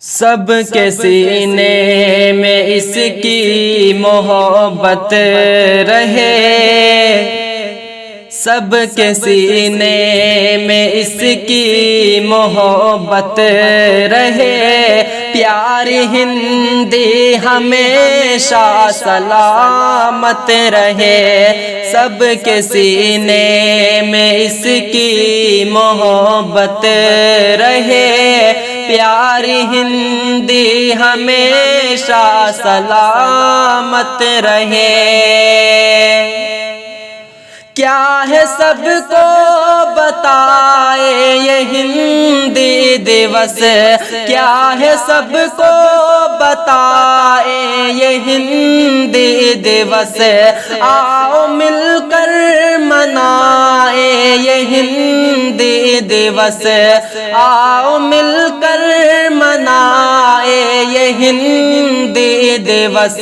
سب کے سینے میں اس کی محبت رہے، سب کے سینے میں اس کی محبت رہے، پیاری ہندی ہمیشہ سلامت رہے، سب کے سینے میں اس کی محبت رہے، پیاری ہندی ہمیشہ سلامت رہے۔ کیا ہے سب کو بتائے یہ ہندی دیوس، کیا ہے سب کو بتائے یہ ہندی دیوس، آؤ مل کر منائے یہ ہندی دیوس، آؤ مل کر منائے یہ ہندی دیوس،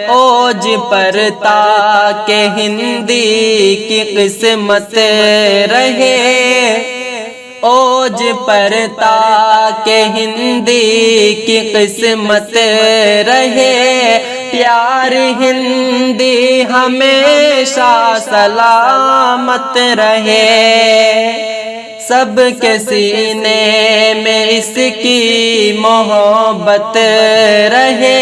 اوج پر تاکہ ہندی کی قسمت رہے، اوج پر تاکہ ہندی کی قسمت رہے، پیار ہندی ہمیشہ سلامت رہے، سب کے سینے میں اس کی محبت رہے،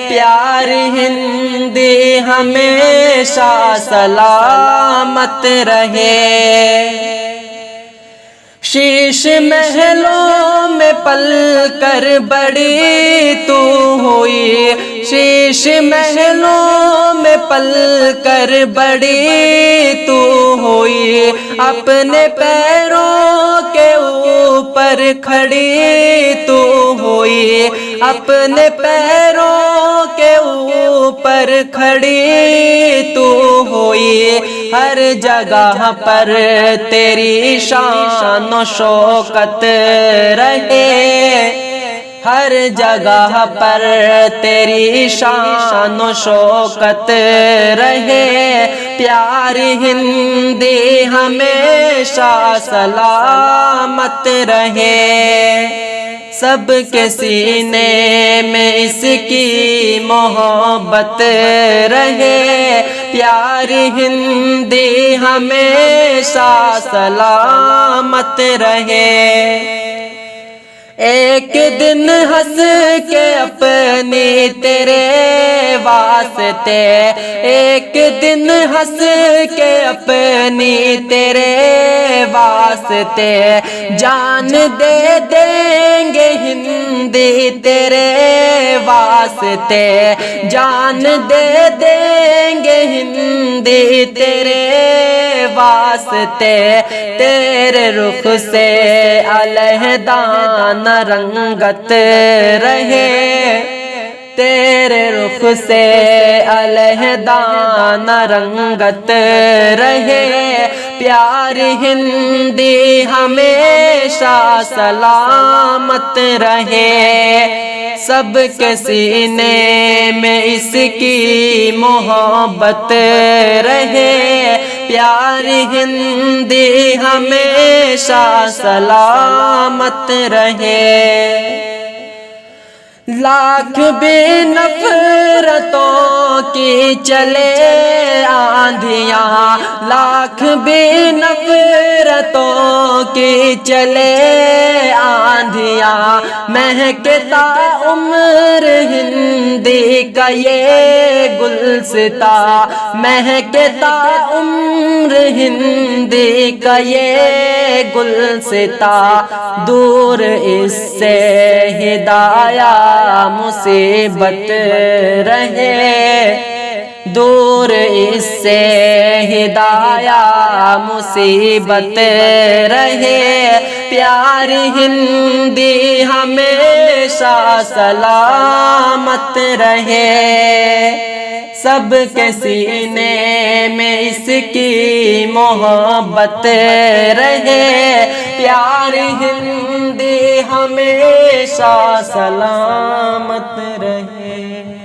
پیار ہندی ہمیشہ سلامت رہے۔ شیش محلوں میں پل کر بڑی تو ہوئی، شیش محلوں میں پل کر بڑی تو ہوئی، اپنے پیروں کے اوپر کھڑی تو ہوئی، اپنے پیروں کے اوپر کھڑی تو ہوئی، ہر جگہ پر تیری شان و شوکت رہے، ہر جگہ پر تیری شان و شوکت رہے، پیاری ہندی ہمیشہ سلامت رہے، سب کے سینے میں اس کی محبت رہے، پیاری ہندی ہمیشہ سلامت رہے۔ ایک دن ہنس کے اپنی تیرے واسطے، ایک دن ہنس کے اپنی تیرے واسطے، جان دے دیں گے ہندی تیرے واسطے، جان دے دیں گے ہندی تیرے واسطے، تیرے رخ سے علیحدہ نہ رنگت رہے، تیرے رخ سے علیحدہ نہ رنگت رہے، پیاری ہندی ہمیشہ سلامت رہے، سب کے سینے میں اس کی محبت رہے، پیاری ہندی ہمیشہ سلامت رہے۔ لاکھ بھی نفرتوں کی چلے آندھیاں، لاکھ بھی نفرتوں کی چلے آندھیاں، مہکتا عمر ہندی کا یہ گلستاں، مہکتا عمر ہندی کا یہ گلستاں، دور اس سے ہدایہ مصیبت رہے، دور اس سے ہدایہ مصیبت رہے، پیاری ہندی ہمیشہ سلامت رہے، سب کے سینے میں اس کی محبت رہے، پیاری ہندی ہمیشہ سلامت رہے۔